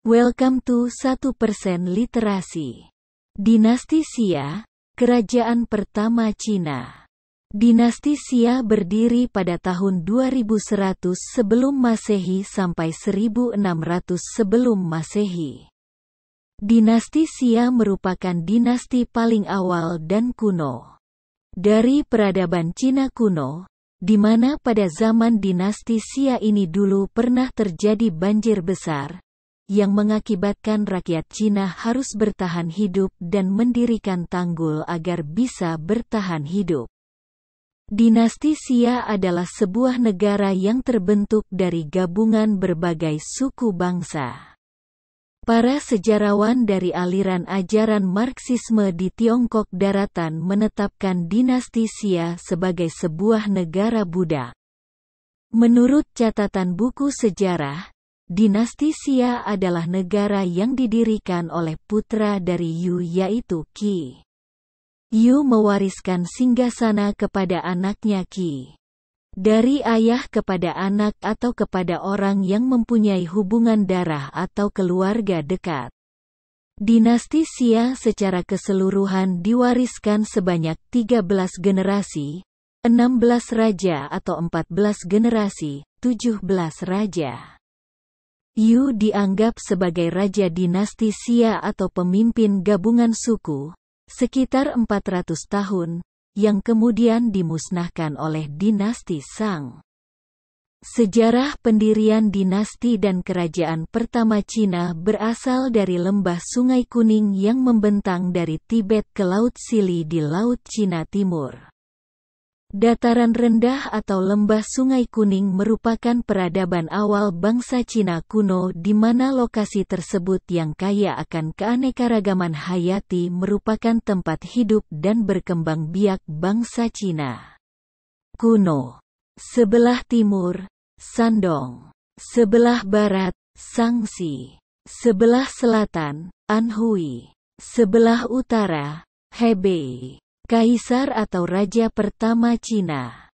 Welcome to 1% Literasi. Dinasti Xia, Kerajaan Pertama Cina. Dinasti Xia berdiri pada tahun 2100 sebelum Masehi sampai 1600 sebelum Masehi. Dinasti Xia merupakan dinasti paling awal dan kuno dari peradaban Cina kuno, di mana pada zaman dinasti Xia ini dulu pernah terjadi banjir besar yang mengakibatkan rakyat Cina harus bertahan hidup dan mendirikan tanggul agar bisa bertahan hidup. Dinasti Xia adalah sebuah negara yang terbentuk dari gabungan berbagai suku bangsa. Para sejarawan dari aliran ajaran Marxisme di Tiongkok Daratan menetapkan dinasti Xia sebagai sebuah negara budak. Menurut catatan buku sejarah, dinasti Xia adalah negara yang didirikan oleh putra dari Yu yaitu Qi. Yu mewariskan singgasana kepada anaknya Qi. Dari ayah kepada anak atau kepada orang yang mempunyai hubungan darah atau keluarga dekat. Dinasti Xia secara keseluruhan diwariskan sebanyak 13 generasi, 16 raja atau 14 generasi, 17 raja. Yu dianggap sebagai raja dinasti Xia atau pemimpin gabungan suku, sekitar 400 tahun, yang kemudian dimusnahkan oleh dinasti Shang. Sejarah pendirian dinasti dan kerajaan pertama Cina berasal dari lembah Sungai Kuning yang membentang dari Tibet ke Laut Sili di Laut Cina Timur. Dataran rendah atau lembah Sungai Kuning merupakan peradaban awal bangsa Cina kuno di mana lokasi tersebut yang kaya akan keanekaragaman hayati merupakan tempat hidup dan berkembang biak bangsa Cina kuno. Sebelah timur, Shandong. Sebelah barat, Shaanxi. Sebelah selatan, Anhui. Sebelah utara, Hebei. Kaisar atau Raja Pertama Cina.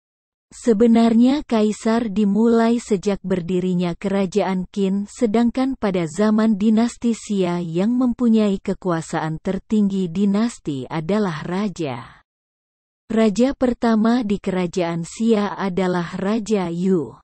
Sebenarnya kaisar dimulai sejak berdirinya Kerajaan Qin, sedangkan pada zaman dinasti Xia yang mempunyai kekuasaan tertinggi dinasti adalah raja. Raja pertama di Kerajaan Xia adalah Raja Yu.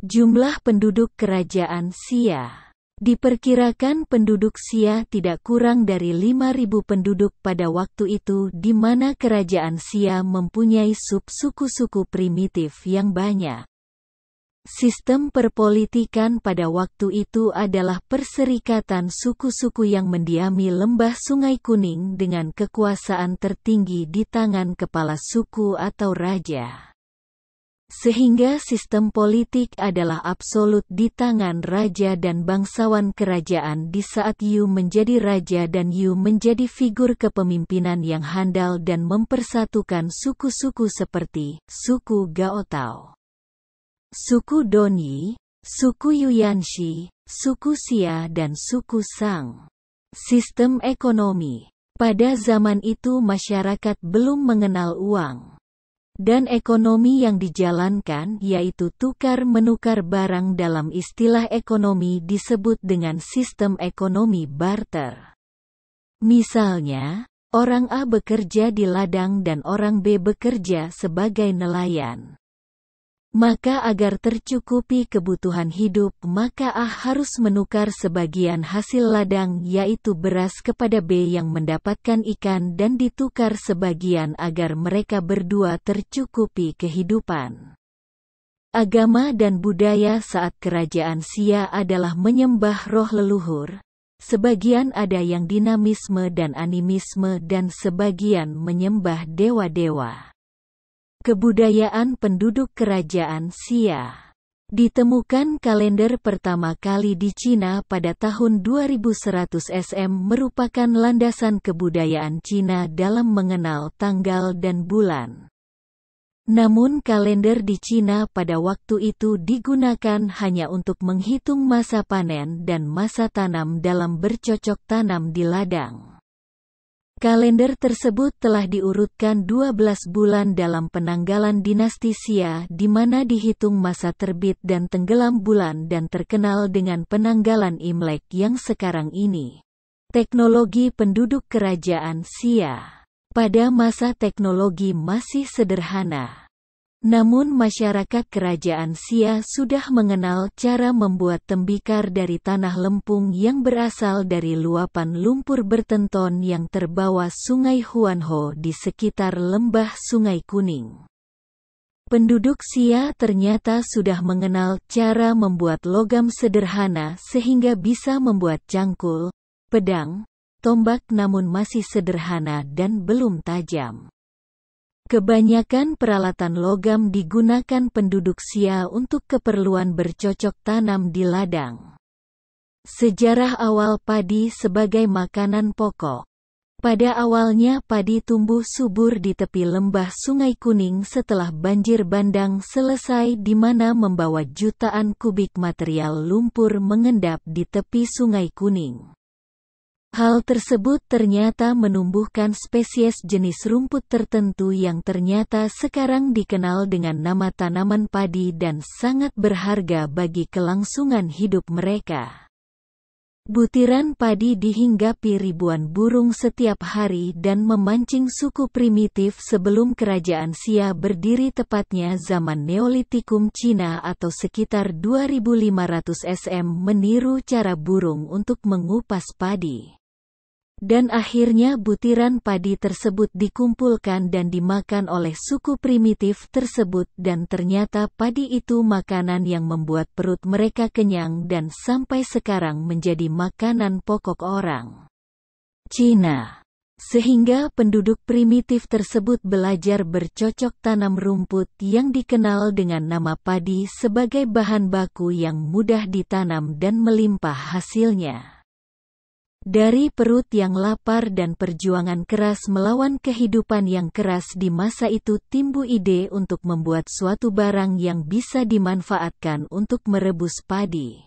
Jumlah penduduk Kerajaan Xia. Diperkirakan penduduk Xia tidak kurang dari 5.000 penduduk pada waktu itu di mana Kerajaan Xia mempunyai sub-suku-suku primitif yang banyak. Sistem perpolitikan pada waktu itu adalah perserikatan suku-suku yang mendiami lembah Sungai Kuning dengan kekuasaan tertinggi di tangan kepala suku atau raja. Sehingga sistem politik adalah absolut di tangan raja dan bangsawan kerajaan di saat Yu menjadi raja dan Yu menjadi figur kepemimpinan yang handal dan mempersatukan suku-suku seperti suku Gaotao, suku Donyi, suku Yuanxi, suku Xia dan suku Shang. Sistem ekonomi. Pada zaman itu masyarakat belum mengenal uang. Dan ekonomi yang dijalankan yaitu tukar-menukar barang dalam istilah ekonomi disebut dengan sistem ekonomi barter. Misalnya, orang A bekerja di ladang dan orang B bekerja sebagai nelayan. Maka agar tercukupi kebutuhan hidup maka A harus menukar sebagian hasil ladang yaitu beras kepada B yang mendapatkan ikan dan ditukar sebagian agar mereka berdua tercukupi kehidupan. Agama dan budaya saat Kerajaan Xia adalah menyembah roh leluhur, sebagian ada yang dinamisme dan animisme dan sebagian menyembah dewa-dewa. Kebudayaan penduduk Kerajaan Xia. Ditemukan kalender pertama kali di Cina pada tahun 2100 SM merupakan landasan kebudayaan Cina dalam mengenal tanggal dan bulan. Namun kalender di Cina pada waktu itu digunakan hanya untuk menghitung masa panen dan masa tanam dalam bercocok tanam di ladang. Kalender tersebut telah diurutkan 12 bulan dalam penanggalan dinasti Xia, di mana dihitung masa terbit dan tenggelam bulan dan terkenal dengan penanggalan Imlek yang sekarang ini. Teknologi penduduk kerajaan Xia. Pada masa teknologi masih sederhana. Namun masyarakat kerajaan Xia sudah mengenal cara membuat tembikar dari tanah lempung yang berasal dari luapan lumpur bertenton yang terbawa Sungai Huanho di sekitar lembah Sungai Kuning. Penduduk Xia ternyata sudah mengenal cara membuat logam sederhana sehingga bisa membuat cangkul, pedang, tombak namun masih sederhana dan belum tajam. Kebanyakan peralatan logam digunakan penduduk Xia untuk keperluan bercocok tanam di ladang. Sejarah awal padi sebagai makanan pokok. Pada awalnya padi tumbuh subur di tepi lembah Sungai Kuning setelah banjir bandang selesai, di mana membawa jutaan kubik material lumpur mengendap di tepi Sungai Kuning. Hal tersebut ternyata menumbuhkan spesies jenis rumput tertentu yang ternyata sekarang dikenal dengan nama tanaman padi dan sangat berharga bagi kelangsungan hidup mereka. Butiran padi dihinggapi ribuan burung setiap hari dan memancing suku primitif sebelum kerajaan Xia berdiri, tepatnya zaman Neolitikum Cina atau sekitar 2500 SM, meniru cara burung untuk mengupas padi. Dan akhirnya butiran padi tersebut dikumpulkan dan dimakan oleh suku primitif tersebut, dan ternyata padi itu makanan yang membuat perut mereka kenyang dan sampai sekarang menjadi makanan pokok orang Cina. Sehingga penduduk primitif tersebut belajar bercocok tanam rumput yang dikenal dengan nama padi sebagai bahan baku yang mudah ditanam dan melimpah hasilnya. Dari perut yang lapar dan perjuangan keras melawan kehidupan yang keras di masa itu, timbul ide untuk membuat suatu barang yang bisa dimanfaatkan untuk merebus padi.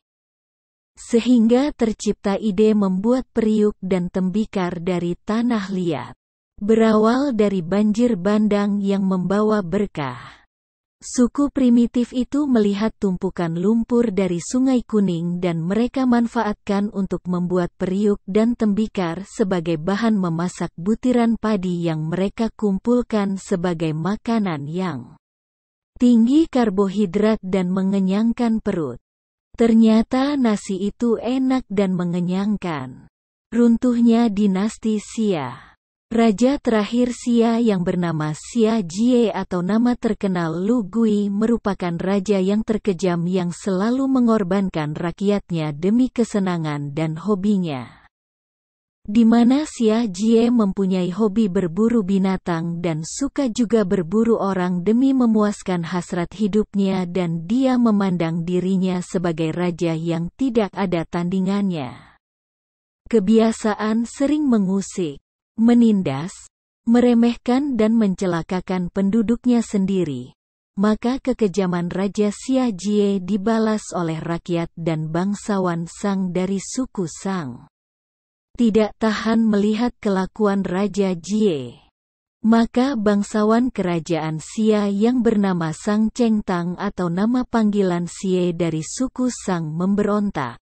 Sehingga tercipta ide membuat periuk dan tembikar dari tanah liat. Berawal dari banjir bandang yang membawa berkah. Suku primitif itu melihat tumpukan lumpur dari Sungai Kuning dan mereka manfaatkan untuk membuat periuk dan tembikar sebagai bahan memasak butiran padi yang mereka kumpulkan sebagai makanan yang tinggi karbohidrat dan mengenyangkan perut. Ternyata nasi itu enak dan mengenyangkan. Runtuhnya dinasti Xia. Raja terakhir Xia yang bernama Xia Jie atau nama terkenal Lu Gui merupakan raja yang terkejam yang selalu mengorbankan rakyatnya demi kesenangan dan hobinya. Di mana Xia Jie mempunyai hobi berburu binatang dan suka juga berburu orang demi memuaskan hasrat hidupnya, dan dia memandang dirinya sebagai raja yang tidak ada tandingannya. Kebiasaan sering mengusik, menindas, meremehkan dan mencelakakan penduduknya sendiri. Maka kekejaman Raja Xia Jie dibalas oleh rakyat dan bangsawan Shang dari suku Shang. Tidak tahan melihat kelakuan Raja Jie. Maka bangsawan kerajaan Xia yang bernama Shang Chengtang atau nama panggilan Xie dari suku Shang memberontak.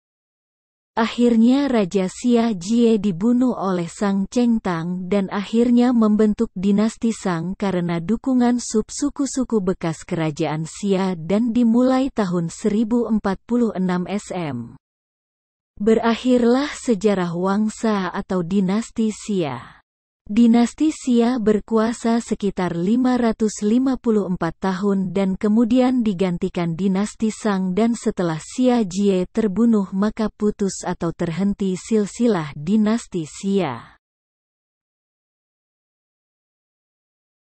Akhirnya Raja Xia Jie dibunuh oleh Shang Chengtang dan akhirnya membentuk dinasti Shang karena dukungan suku-suku bekas kerajaan Xia, dan dimulai tahun 1046 SM. Berakhirlah sejarah Wangsa atau dinasti Xia. Dinasti Xia berkuasa sekitar 554 tahun dan kemudian digantikan dinasti Shang, dan setelah Xia Jie terbunuh maka putus atau terhenti silsilah dinasti Xia.